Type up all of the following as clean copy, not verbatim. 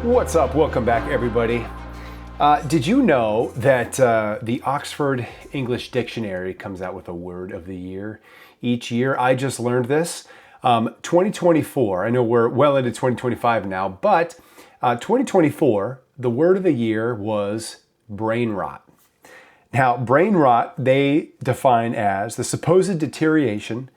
What's up? Welcome back, everybody. Did you know that the Oxford English Dictionary comes out with a word of the year each year? I just learned this. 2024, I know we're well into 2025 now, but 2024, the word of the year was brain rot. Now, brain rot, they define as the supposed deterioration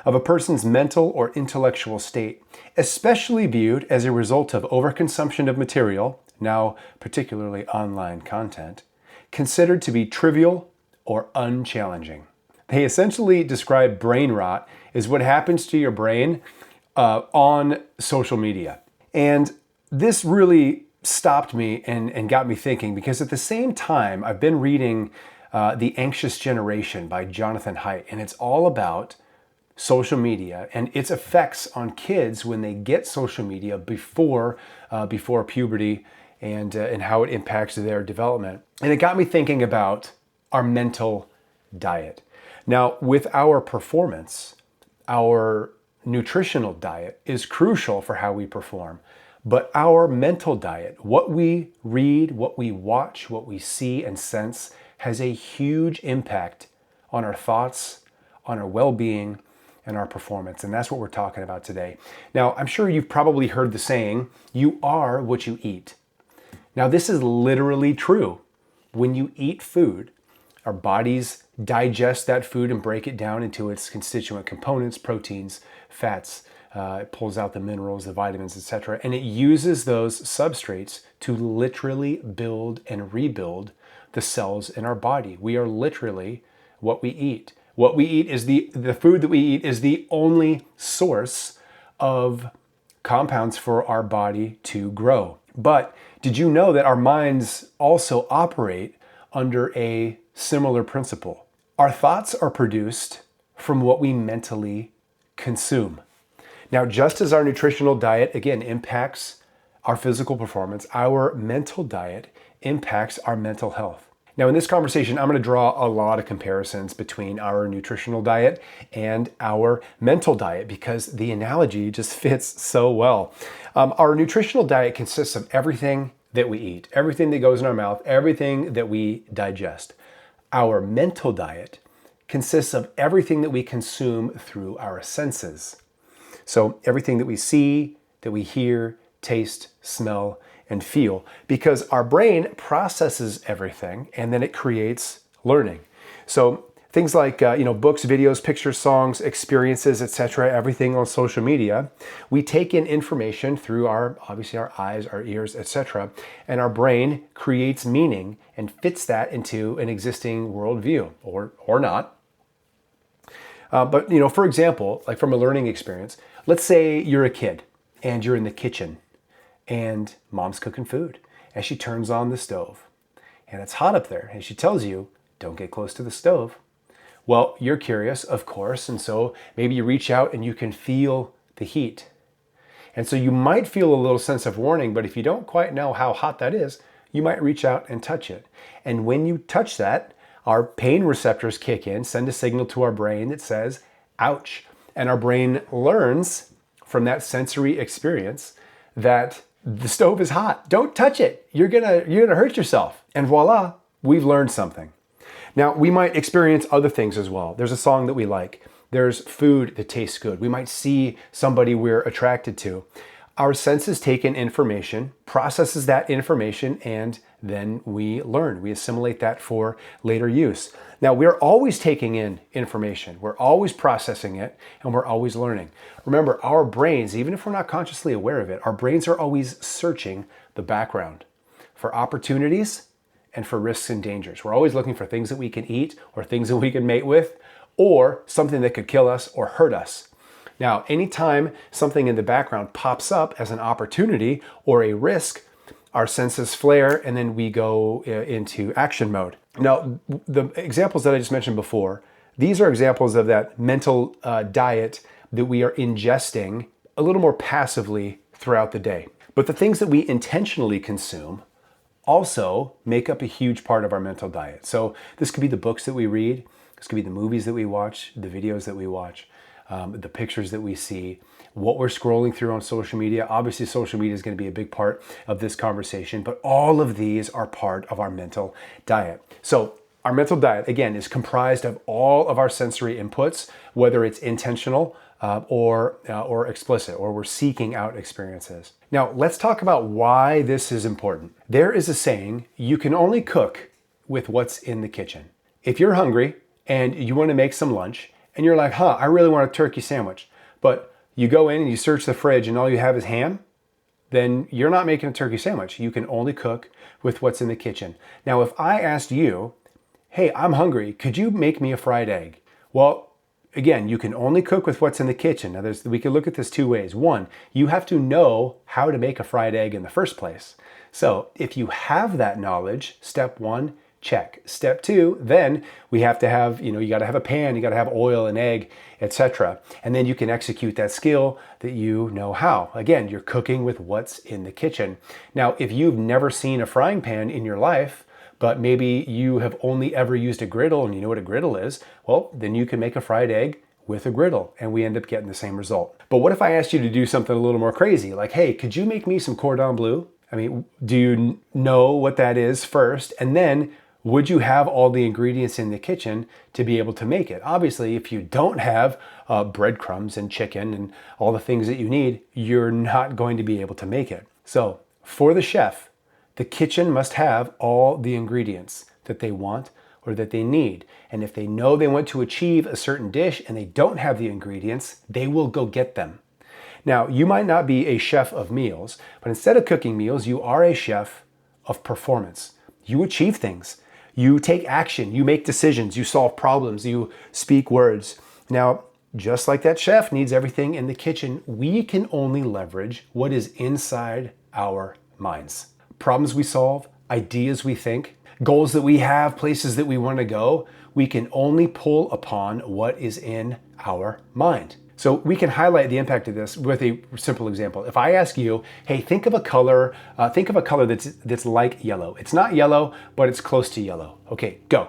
of a person's mental or intellectual state, especially viewed as a result of overconsumption of material, now particularly online content, considered to be trivial or unchallenging. They essentially describe brain rot as what happens to your brain on social media. And this really stopped me and got me thinking, because at the same time, I've been reading The Anxious Generation by Jonathan Haidt, and it's all about social media and its effects on kids when they get social media before puberty, and how it impacts their development. And it got me thinking about our mental diet. Now, with our performance, our nutritional diet is crucial for how we perform. But our mental diet, what we read, what we watch, what we see and sense, has a huge impact on our thoughts, on our well-being, and our performance. And that's what we're talking about today. Now, I'm sure you've probably heard the saying, you are what you eat. Now, this is literally true. When you eat food, our bodies digest that food and break it down into its constituent components, proteins, fats. It pulls out the minerals, the vitamins, etc. And it uses those substrates to literally build and rebuild the cells in our body. We are literally what we eat. What we eat is the food that we eat is the only source of compounds for our body to grow. But did you know that our minds also operate under a similar principle? Our thoughts are produced from what we mentally consume. Now, just as our nutritional diet, again, impacts our physical performance, our mental diet impacts our mental health. Now, in this conversation, I'm going to draw a lot of comparisons between our nutritional diet and our mental diet, because the analogy just fits so well. Our nutritional diet consists of everything that we eat, everything that goes in our mouth, everything that we digest. Our mental diet consists of everything that we consume through our senses. So everything that we see, that we hear, taste, smell, and feel, because our brain processes everything and then it creates learning. So things like books, videos, pictures, songs, experiences, etc., everything on social media, we take in information through our eyes, our ears, etc., and our brain creates meaning and fits that into an existing worldview, or not. But for example, like from a learning experience, let's say you're a kid and you're in the kitchen and mom's cooking food and she turns on the stove and it's hot up there and she tells you, don't get close to the stove. Well, you're curious, of course, and so maybe you reach out and you can feel the heat. And so you might feel a little sense of warning, but if you don't quite know how hot that is, you might reach out and touch it. And when you touch that, our pain receptors kick in, send a signal to our brain that says, ouch. And our brain learns from that sensory experience that the stove is hot. Don't touch it. You're gonna hurt yourself. And voila, we've learned something. Now, we might experience other things as well. There's a song that we like. There's food that tastes good. We might see somebody we're attracted to. Our senses take in information, processes that information, and then we learn. We assimilate that for later use. Now, we're always taking in information. We're always processing it, and we're always learning. Remember, our brains, even if we're not consciously aware of it, our brains are always searching the background for opportunities and for risks and dangers. We're always looking for things that we can eat or things that we can mate with, or something that could kill us or hurt us. Now, anytime something in the background pops up as an opportunity or a risk, our senses flare and then we go into action mode. Now, the examples that I just mentioned before, these are examples of that mental diet that we are ingesting a little more passively throughout the day. But the things that we intentionally consume also make up a huge part of our mental diet. So this could be the books that we read, this could be the movies that we watch, the videos that we watch. the pictures that we see, what we're scrolling through on social media. Obviously, social media is going to be a big part of this conversation, but all of these are part of our mental diet. So our mental diet, again, is comprised of all of our sensory inputs, whether it's intentional or explicit, or we're seeking out experiences. Now, let's talk about why this is important. There is a saying, you can only cook with what's in the kitchen. If you're hungry and you want to make some lunch, and you're like, I really want a turkey sandwich, but you go in and you search the fridge and all you have is ham, then you're not making a turkey sandwich. You can only cook with what's in the kitchen. Now, if I asked you, hey, I'm hungry, could you make me a fried egg? Well, again, you can only cook with what's in the kitchen. Now, we can look at this two ways. One, you have to know how to make a fried egg in the first place. So if you have that knowledge, step one, check. Step two, then we have to have, you got to have a pan, you got to have oil, an egg, etc. And then you can execute that skill that you know how. Again, you're cooking with what's in the kitchen. Now, if you've never seen a frying pan in your life, but maybe you have only ever used a griddle and you know what a griddle is, well, then you can make a fried egg with a griddle and we end up getting the same result. But what if I asked you to do something a little more crazy? Like, hey, could you make me some cordon bleu? I mean, do you know what that is first? And then would you have all the ingredients in the kitchen to be able to make it? Obviously, if you don't have breadcrumbs and chicken and all the things that you need, you're not going to be able to make it. So for the chef, the kitchen must have all the ingredients that they want or that they need. And if they know they want to achieve a certain dish and they don't have the ingredients, they will go get them. Now, you might not be a chef of meals, but instead of cooking meals, you are a chef of performance. You achieve things. You take action, you make decisions, you solve problems, you speak words. Now, just like that chef needs everything in the kitchen, we can only leverage what is inside our minds. Problems we solve, ideas we think, goals that we have, places that we want to go, we can only pull upon what is in our mind. So we can highlight the impact of this with a simple example. If I ask you, hey, think of a color that's like yellow. It's not yellow, but it's close to yellow. Okay, go.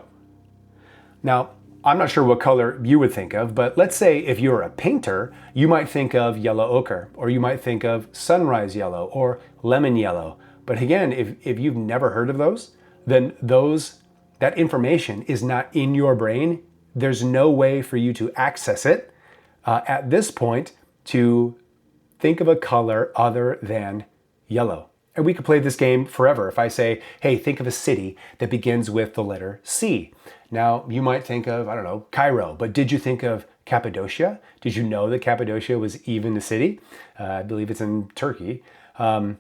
Now, I'm not sure what color you would think of, but let's say if you're a painter, you might think of yellow ochre, or you might think of sunrise yellow or lemon yellow. But again, if you've never heard of those, then that information is not in your brain. There's no way for you to access it at this point to think of a color other than yellow. And we could play this game forever. If I say, hey, think of a city that begins with the letter C. Now, you might think of, I don't know, Cairo, but did you think of Cappadocia? Did you know that Cappadocia was even a city? I believe it's in Turkey. But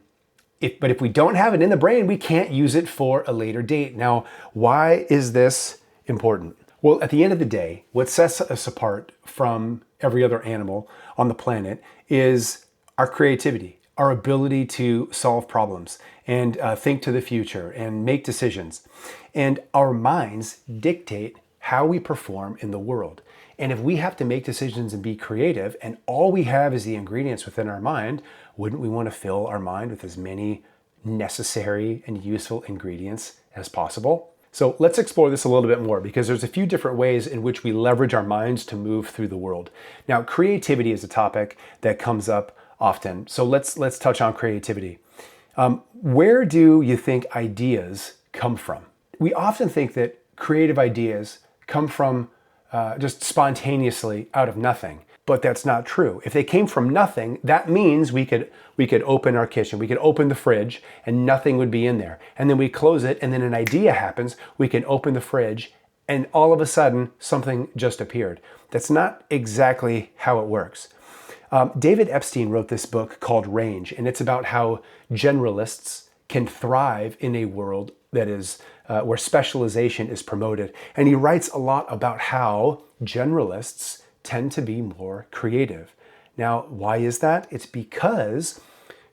if we don't have it in the brain, we can't use it for a later date. Now, why is this important? Well, at the end of the day, what sets us apart from every other animal on the planet is our creativity, our ability to solve problems and think to the future and make decisions. And our minds dictate how we perform in the world. And if we have to make decisions and be creative, and all we have is the ingredients within our mind, wouldn't we want to fill our mind with as many necessary and useful ingredients as possible? So let's explore this a little bit more, because there's a few different ways in which we leverage our minds to move through the world. Now, creativity is a topic that comes up often. So let's touch on creativity. Where do you think ideas come from? We often think that creative ideas come from just spontaneously out of nothing. But that's not true. If they came from nothing, that means we could open our kitchen, we could open the fridge and nothing would be in there. And then we close it and then an idea happens, we can open the fridge and all of a sudden something just appeared. That's not exactly how it works. David Epstein wrote this book called Range, and it's about how generalists can thrive in a world that is where specialization is promoted. And he writes a lot about how generalists tend to be more creative. Now, why is that? It's because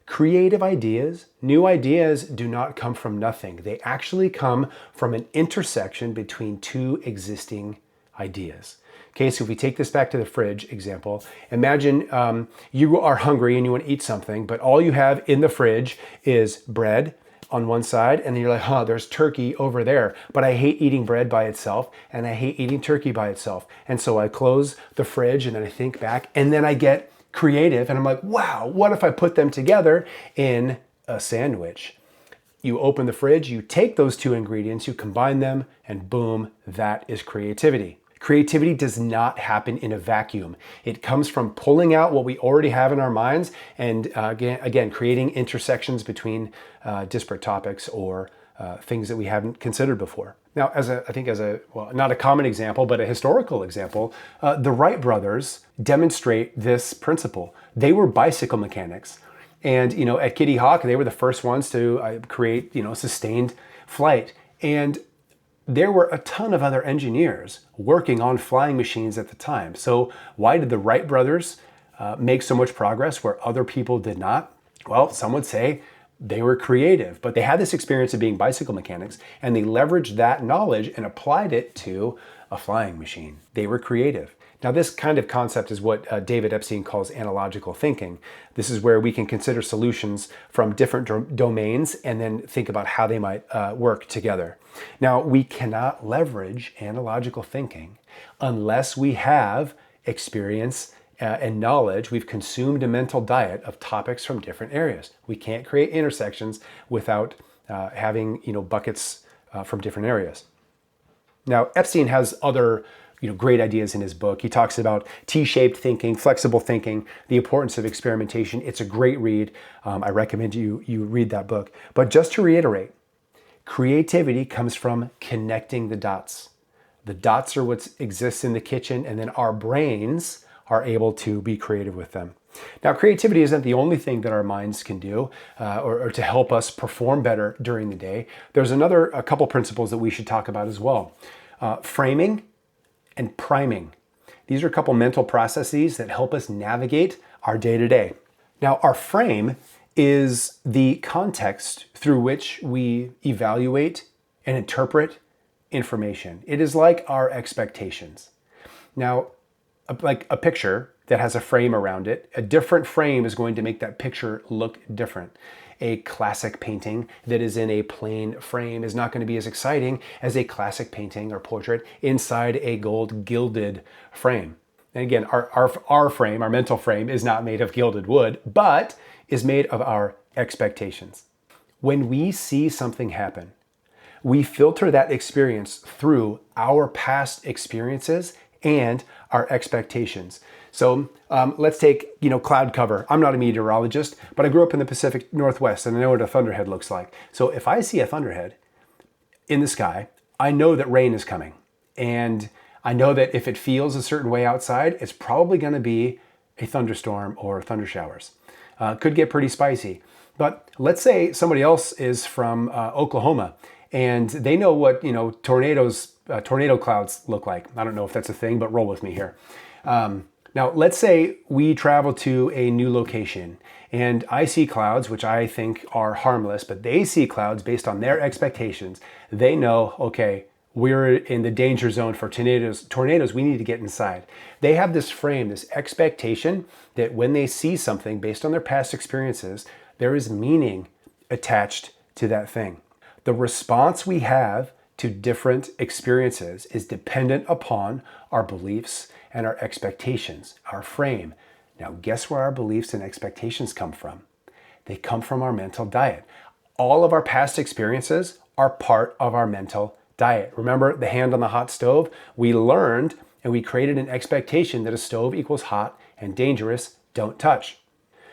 creative ideas, new ideas, do not come from nothing. They actually come from an intersection between two existing ideas. Okay, so if we take this back to the fridge example, imagine you are hungry and you want to eat something, but all you have in the fridge is bread, on one side, and then you're like, huh, there's turkey over there. But I hate eating bread by itself, and I hate eating turkey by itself. And so I close the fridge, and then I think back, and then I get creative, and I'm like, wow, what if I put them together in a sandwich? You open the fridge, you take those two ingredients, you combine them, and boom, that is creativity. Creativity does not happen in a vacuum. It comes from pulling out what we already have in our minds and again creating intersections between disparate topics or things that we haven't considered before. Now, not a common example, but a historical example, the Wright brothers demonstrate this principle. They were bicycle mechanics. And, at Kitty Hawk, they were the first ones to create, sustained flight. And there were a ton of other engineers working on flying machines at the time. So why did the Wright brothers make so much progress where other people did not? Well, some would say they were creative, but they had this experience of being bicycle mechanics, and they leveraged that knowledge and applied it to a flying machine. They were creative. Now, this kind of concept is what David Epstein calls analogical thinking. This is where we can consider solutions from different domains and then think about how they might work together. Now, we cannot leverage analogical thinking unless we have experience and knowledge. We've consumed a mental diet of topics from different areas. We can't create intersections without having buckets from different areas. Now, Epstein has other great ideas in his book. He talks about T-shaped thinking, flexible thinking, the importance of experimentation. It's a great read. I recommend you read that book. But just to reiterate, creativity comes from connecting the dots. The dots are what exists in the kitchen, and then our brains are able to be creative with them. Now, creativity isn't the only thing that our minds can do or to help us perform better during the day. There's a couple principles that we should talk about as well. Framing and priming. These are a couple mental processes that help us navigate our day-to-day. Now, our frame is the context through which we evaluate and interpret information. It is like our expectations. Now, like a picture that has a frame around it, a different frame is going to make that picture look different. A classic painting that is in a plain frame is not going to be as exciting as a classic painting or portrait inside a gold gilded frame. And again, our frame, our mental frame, is not made of gilded wood, but is made of our expectations. When we see something happen, we filter that experience through our past experiences and our expectations. So let's take, cloud cover. I'm not a meteorologist, but I grew up in the Pacific Northwest and I know what a thunderhead looks like. So if I see a thunderhead in the sky, I know that rain is coming. And I know that if it feels a certain way outside, it's probably going to be a thunderstorm or thunder showers. Could get pretty spicy. But let's say somebody else is from Oklahoma and they know what, tornado clouds look like. I don't know if that's a thing, but roll with me here. Now, let's say we travel to a new location and I see clouds, which I think are harmless, but they see clouds based on their expectations. They know, okay, we're in the danger zone for tornadoes, we need to get inside. They have this frame, this expectation that when they see something based on their past experiences, there is meaning attached to that thing. The response we have to different experiences is dependent upon our beliefs and our expectations, our frame. Now, guess where our beliefs and expectations come from? They come from our mental diet. All of our past experiences are part of our mental diet. Remember the hand on the hot stove? We learned and we created an expectation that a stove equals hot and dangerous, don't touch.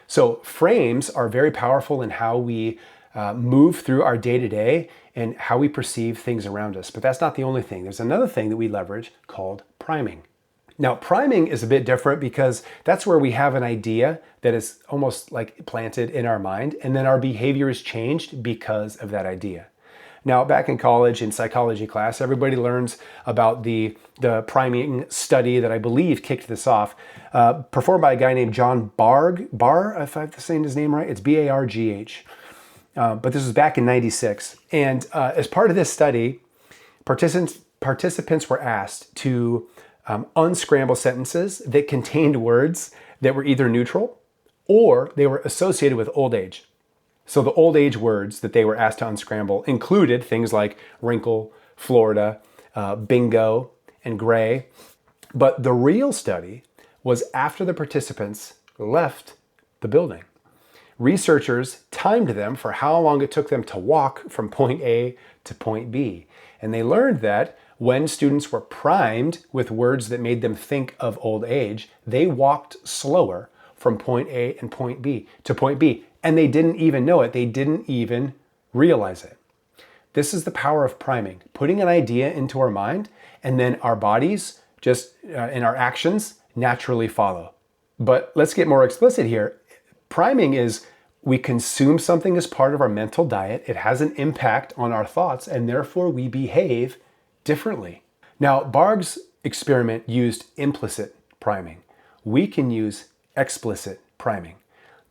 So frames are very powerful in how we move through our day-to-day and how we perceive things around us. But that's not the only thing. There's another thing that we leverage called priming. Now, priming is a bit different because that's where we have an idea that is almost like planted in our mind, and then our behavior is changed because of that idea. Now, back in college, in psychology class, everybody learns about the priming study that I believe kicked this off, performed by a guy named John Bargh, if I'm saying his name right, it's B-A-R-G-H. But this was back in '96. And as part of this study, participants were asked to unscramble sentences that contained words that were either neutral or they were associated with old age. So the old age words that they were asked to unscramble included things like wrinkle, Florida, bingo, and gray. But the real study was after the participants left the building. Researchers timed them for how long it took them to walk from point A to point B. And they learned that when students were primed with words that made them think of old age, they walked slower from point A and point B to point B. And they didn't even know it. They didn't even realize it. This is the power of priming, putting an idea into our mind, and then our bodies, just in our actions, naturally follow. But let's get more explicit here. Priming is we consume something as part of our mental diet. It has an impact on our thoughts, and therefore we behave differently. Now, Barg's experiment used implicit priming. We can use explicit priming.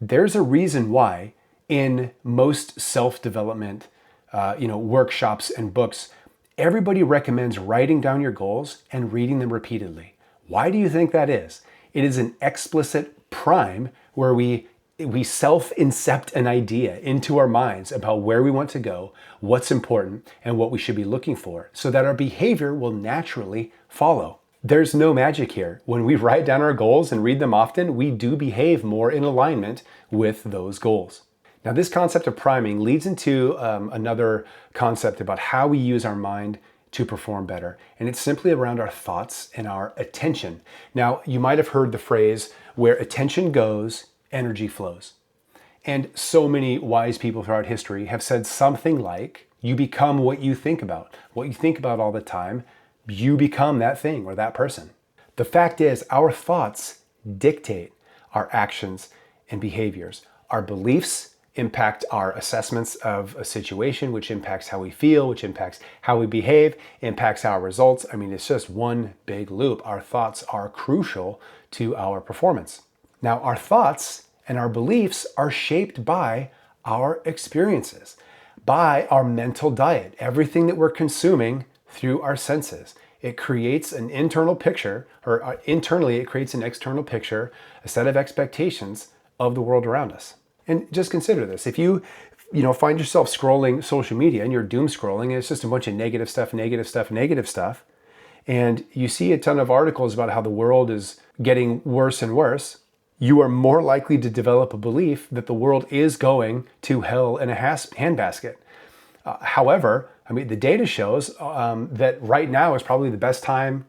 There's a reason why in most self-development workshops and books, everybody recommends writing down your goals and reading them repeatedly. Why do you think that is? It is an explicit prime where we self-incept an idea into our minds about where we want to go, what's important, and what we should be looking for, so that our behavior will naturally follow. There's no magic here. When we write down our goals and read them often, we do behave more in alignment with those goals. Now, this concept of priming leads into another concept about how we use our mind to perform better. And it's simply around our thoughts and our attention. Now, you might have heard the phrase, where attention goes, energy flows. And so many wise people throughout history have said something like, you become what you think about. What you think about all the time, you become that thing or that person. The fact is, our thoughts dictate our actions and behaviors. Our beliefs impact our assessments of a situation, which impacts how we feel, which impacts how we behave, impacts our results. I mean, it's just one big loop. Our thoughts are crucial to our performance. Now, our thoughts and our beliefs are shaped by our experiences, by our mental diet, everything that we're consuming through our senses. It creates an internal picture, or internally it creates an external picture, a set of expectations of the world around us. And just consider this. If you find yourself scrolling social media and you're doom scrolling, and it's just a bunch of negative stuff, and you see a ton of articles about how the world is getting worse and worse, you are more likely to develop a belief that the world is going to hell in a handbasket. However, I mean, the data shows that right now is probably the best time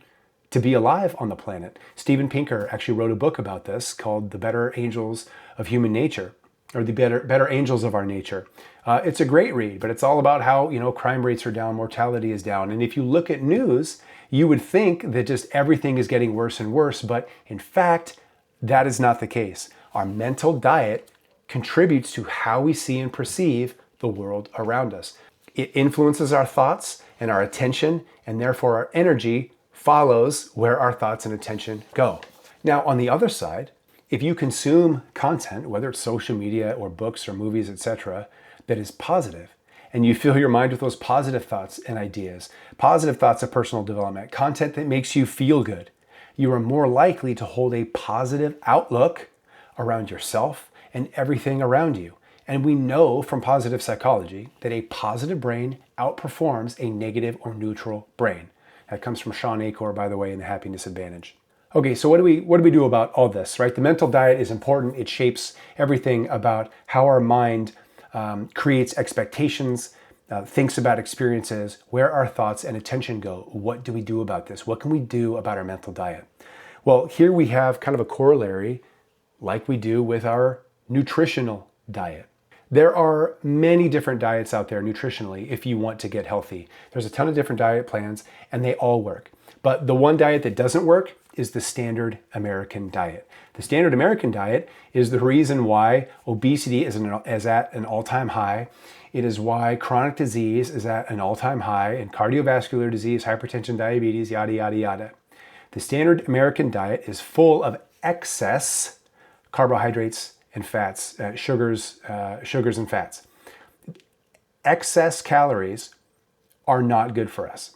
to be alive on the planet. Steven Pinker actually wrote a book about this called The Better Angels of Human Nature, or The Better Angels of Our Nature. It's a great read, but it's all about how, crime rates are down, mortality is down. And if you look at news, you would think that just everything is getting worse and worse, but in fact, that is not the case. Our mental diet contributes to how we see and perceive the world around us. It influences our thoughts and our attention, and therefore our energy follows where our thoughts and attention go. Now, on the other side, if you consume content, whether it's social media or books or movies, etc., that is positive, and you fill your mind with those positive thoughts and ideas, positive thoughts of personal development, content that makes you feel good, you are more likely to hold a positive outlook around yourself and everything around you. And we know from positive psychology that a positive brain outperforms a negative or neutral brain. That comes from Sean Achor, by the way, in The Happiness Advantage. Okay, so what do we do about all this, right? The mental diet is important. It shapes everything about how our mind creates expectations, thinks about experiences, where our thoughts and attention go. What do we do about this? What can we do about our mental diet? Well, here we have kind of a corollary like we do with our nutritional diet. There are many different diets out there nutritionally if you want to get healthy. There's a ton of different diet plans and they all work. But the one diet that doesn't work is the standard American diet. The standard American diet is the reason why obesity is at an all-time high. It is why chronic disease is at an all-time high, and cardiovascular disease, hypertension, diabetes, yada, yada, yada. The standard American diet is full of excess carbohydrates and fats, sugars and fats. Excess calories are not good for us.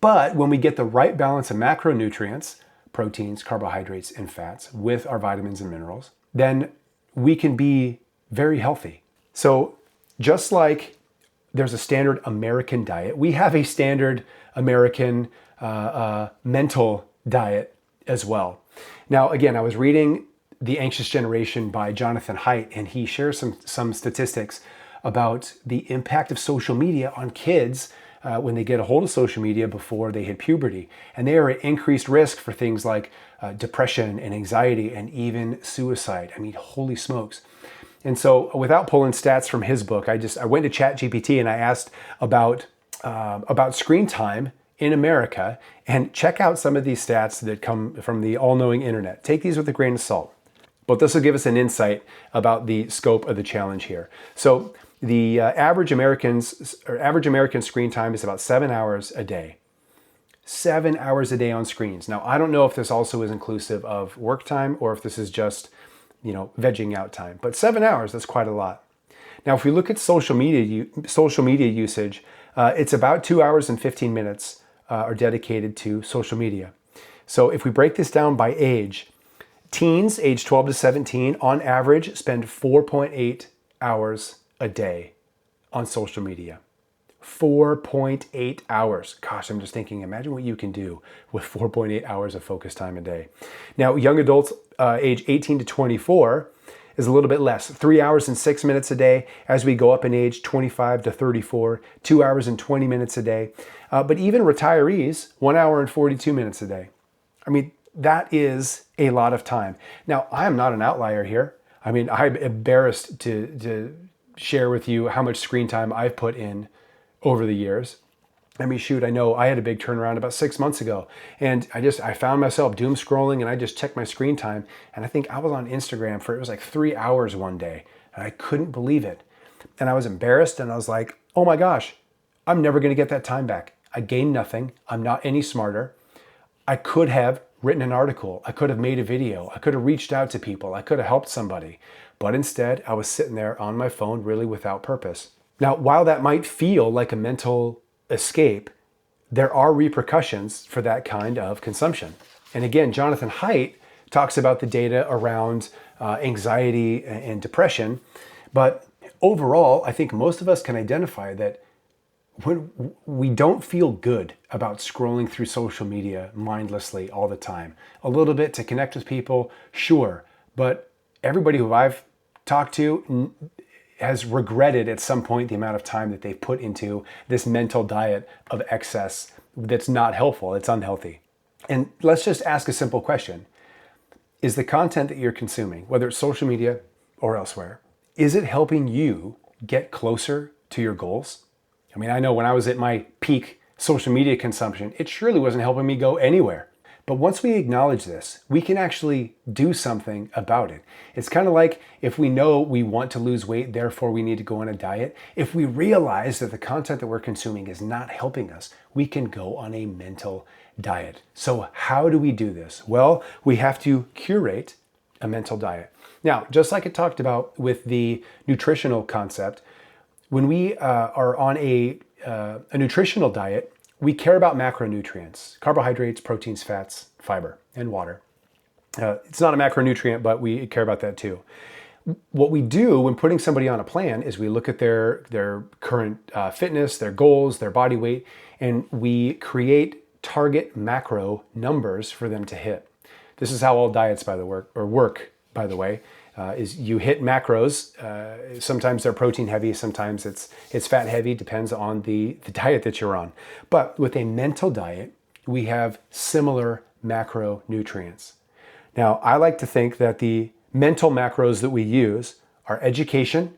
But when we get the right balance of macronutrients, proteins, carbohydrates, and fats with our vitamins and minerals, then we can be very healthy. So just like there's a standard American diet, we have a standard American mental diet as well. Now, again, I was reading The Anxious Generation by Jonathan Haidt, and he shares some statistics about the impact of social media on kids when they get a hold of social media before they hit puberty. And they are at increased risk for things like depression and anxiety and even suicide. I mean, holy smokes. And so without pulling stats from his book, I went to ChatGPT and I asked about screen time in America, and check out some of these stats that come from the all-knowing internet. Take these with a grain of salt. But this will give us an insight about the scope of the challenge here. So the average American screen time is about 7 hours a day. 7 hours a day on screens. Now, I don't know if this also is inclusive of work time or if this is just, vegging out time. But 7 hours, that's quite a lot. Now, if we look at social media usage, it's about 2 hours and 15 minutes are dedicated to social media. So if we break this down by age, teens age 12 to 17 on average spend 4.8 hours a day on social media. 4.8 hours. Gosh, I'm just thinking, imagine what you can do with 4.8 hours of focus time a day. Now, young adults age 18 to 24 is a little bit less, 3 hours and 6 minutes a day. As we go up in age, 25 to 34, 2 hours and 20 minutes a day. But even retirees, 1 hour and 42 minutes a day. I mean, that is a lot of time. Now, I am not an outlier here. I mean, I'm embarrassed to share with you how much screen time I've put in over the years. I mean, shoot, I know I had a big turnaround about 6 months ago, and I found myself doom scrolling, and I just checked my screen time, and I think I was on Instagram for, it was like 3 hours one day, and I couldn't believe it. And I was embarrassed, and I was like, oh my gosh, I'm never gonna get that time back. I gained nothing. I'm not any smarter. I could have written an article. I could have made a video. I could have reached out to people. I could have helped somebody. But instead, I was sitting there on my phone really without purpose. Now, while that might feel like a mental escape, there are repercussions for that kind of consumption. And again, Jonathan Haidt talks about the data around anxiety and depression. But overall, I think most of us can identify that when we don't feel good about scrolling through social media mindlessly all the time. A little bit to connect with people, sure, but everybody who I've talked to has regretted at some point the amount of time that they've put into this mental diet of excess that's not helpful, it's unhealthy. And let's just ask a simple question. Is the content that you're consuming, whether it's social media or elsewhere, is it helping you get closer to your goals? I mean, I know when I was at my peak social media consumption, it surely wasn't helping me go anywhere. But once we acknowledge this, we can actually do something about it. It's kind of like if we know we want to lose weight, therefore we need to go on a diet. If we realize that the content that we're consuming is not helping us, we can go on a mental diet. So how do we do this? Well, we have to curate a mental diet. Now, just like I talked about with the nutritional concept, when we are on a nutritional diet, we care about macronutrients, carbohydrates, proteins, fats, fiber, and water. It's not a macronutrient, but we care about that too. What we do when putting somebody on a plan is we look at their current fitness, their goals, their body weight, and we create target macro numbers for them to hit. This is how all diets work, by the way. Is you hit macros. Sometimes they're protein heavy, sometimes it's fat heavy, depends on the diet that you're on. But with a mental diet, we have similar macronutrients. Now, I like to think that the mental macros that we use are education,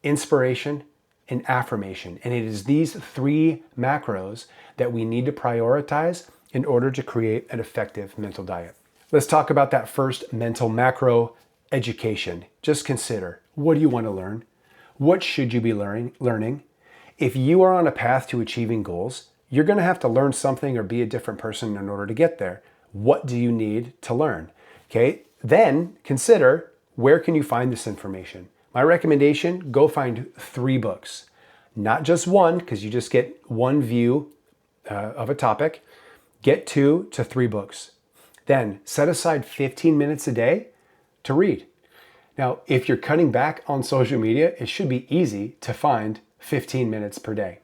inspiration, and affirmation. And it is these three macros that we need to prioritize in order to create an effective mental diet. Let's talk about that first mental macro, education. Just consider, what do you want to learn? What should you be learning? If you are on a path to achieving goals, you're going to have to learn something or be a different person in order to get there. What do you need to learn? Okay, then consider, where can you find this information? My recommendation, go find 3 books. Not just one, because you just get one view of a topic. Get 2 to 3 books. Then set aside 15 minutes a day to read. Now, if you're cutting back on social media, it should be easy to find 15 minutes per day.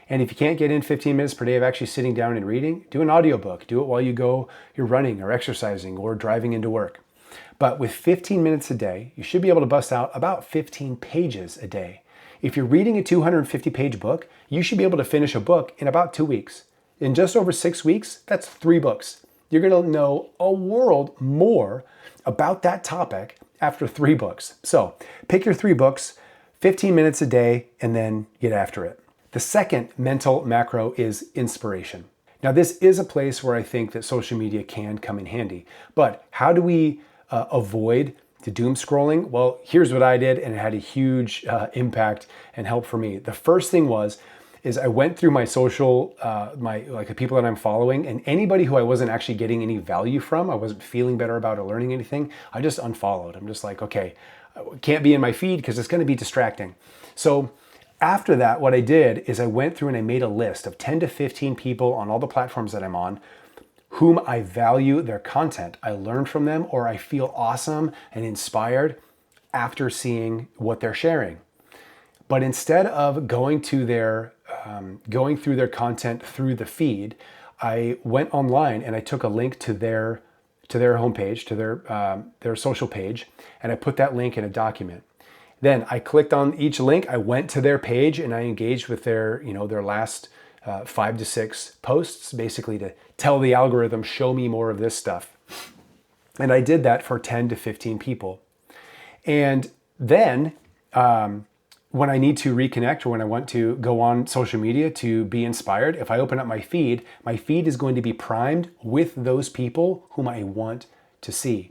And if you can't get in 15 minutes per day of actually sitting down and reading, do an audiobook. Do it while you're running or exercising or driving into work. But with 15 minutes a day, you should be able to bust out about 15 pages a day. If you're reading a 250-page book, you should be able to finish a book in about 2 weeks. In just over 6 weeks, that's 3 books. You're going to know a world more about that topic after 3 books. So pick your 3 books, 15 minutes a day, and then get after it. The second mental macro is inspiration. Now, this is a place where I think that social media can come in handy. But how do we avoid the doom scrolling? Well, here's what I did, and it had a huge impact and help for me. The first thing is I went through my social, the people that I'm following, and anybody who I wasn't actually getting any value from, I wasn't feeling better about or learning anything, I just unfollowed. I'm just like, okay, I can't be in my feed because it's going to be distracting. So after that, what I did is I went through and I made a list of 10 to 15 people on all the platforms that I'm on whom I value their content. I learned from them, or I feel awesome and inspired after seeing what they're sharing. But instead of going through their content through the feed, I went online and I took a link to their homepage, to their social page, and I put that link in a document. Then I clicked on each link, I went to their page, and I engaged with their last 5 to 6 posts, basically to tell the algorithm, show me more of this stuff. And I did that for 10 to 15 people. And then when I need to reconnect or when I want to go on social media to be inspired, if I open up my feed is going to be primed with those people whom I want to see.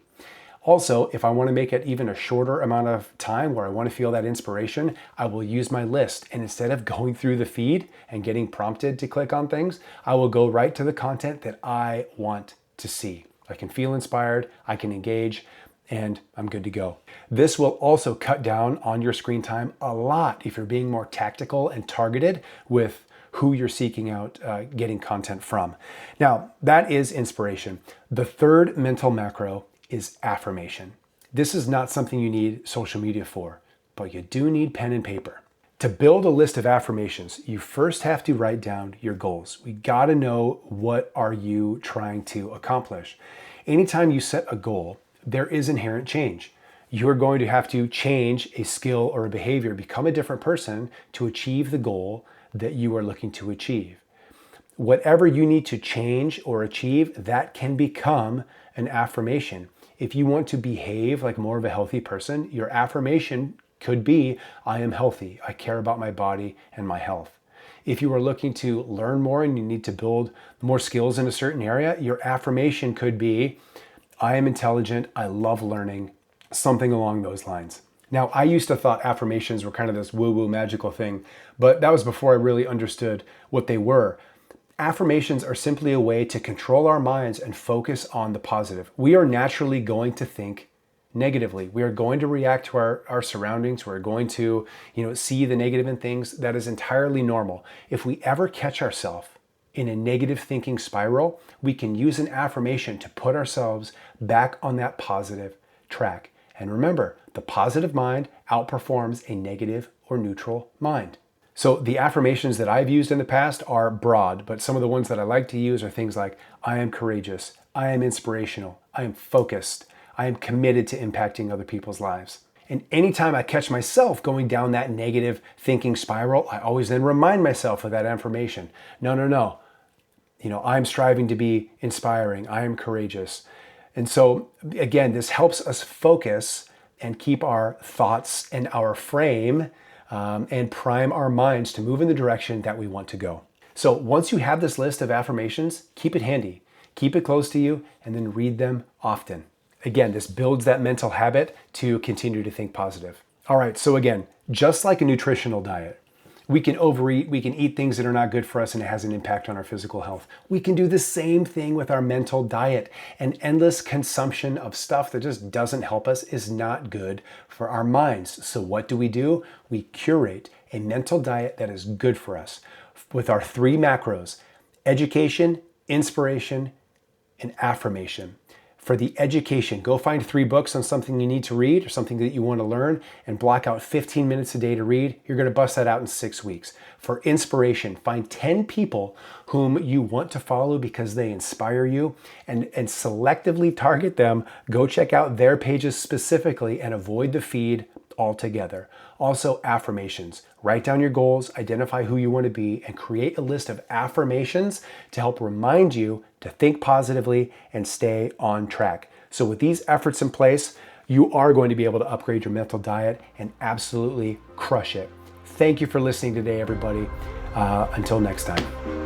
Also, if I want to make it even a shorter amount of time where I want to feel that inspiration, I will use my list. And instead of going through the feed and getting prompted to click on things, I will go right to the content that I want to see. I can feel inspired, I can engage, and I'm good to go. This will also cut down on your screen time a lot if you're being more tactical and targeted with who you're seeking out getting content from. Now, that is inspiration. The third mental macro is affirmation. This is not something you need social media for, but you do need pen and paper. To build a list of affirmations, you first have to write down your goals. We gotta know, what are you trying to accomplish? Anytime you set a goal, there is inherent change. You're going to have to change a skill or a behavior, become a different person to achieve the goal that you are looking to achieve. Whatever you need to change or achieve, that can become an affirmation. If you want to behave like more of a healthy person, your affirmation could be, I am healthy. I care about my body and my health. If you are looking to learn more and you need to build more skills in a certain area, your affirmation could be, I am intelligent. I love learning. Something along those lines. Now, I used to thought affirmations were kind of this woo-woo magical thing, but that was before I really understood what they were. Affirmations are simply a way to control our minds and focus on the positive. We are naturally going to think negatively. We are going to react to our surroundings. We're going to, see the negative in things. That is entirely normal. If we ever catch ourselves in a negative thinking spiral, we can use an affirmation to put ourselves back on that positive track. And remember, the positive mind outperforms a negative or neutral mind. So the affirmations that I've used in the past are broad, but some of the ones that I like to use are things like, I am courageous, I am inspirational, I am focused, I am committed to impacting other people's lives. And anytime I catch myself going down that negative thinking spiral, I always then remind myself of that affirmation. No. I'm striving to be inspiring, I am courageous. And so again, this helps us focus and keep our thoughts and our frame and prime our minds to move in the direction that we want to go. So once you have this list of affirmations, keep it handy, keep it close to you, and then read them often. Again, this builds that mental habit to continue to think positive. All right, so again, just like a nutritional diet, we can overeat, we can eat things that are not good for us, and it has an impact on our physical health. We can do the same thing with our mental diet. An endless consumption of stuff that just doesn't help us is not good for our minds. So what do? We curate a mental diet that is good for us with our 3 macros: education, inspiration, and affirmation. For the education, go find 3 books on something you need to read or something that you want to learn and block out 15 minutes a day to read. You're going to bust that out in 6 weeks. For inspiration, find 10 people whom you want to follow because they inspire you and selectively target them. Go check out their pages specifically and avoid the feed altogether. Also, affirmations. Write down your goals, identify who you want to be, and create a list of affirmations to help remind you to think positively and stay on track. So with these efforts in place, you are going to be able to upgrade your mental diet and absolutely crush it. Thank you for listening today, everybody. Until next time.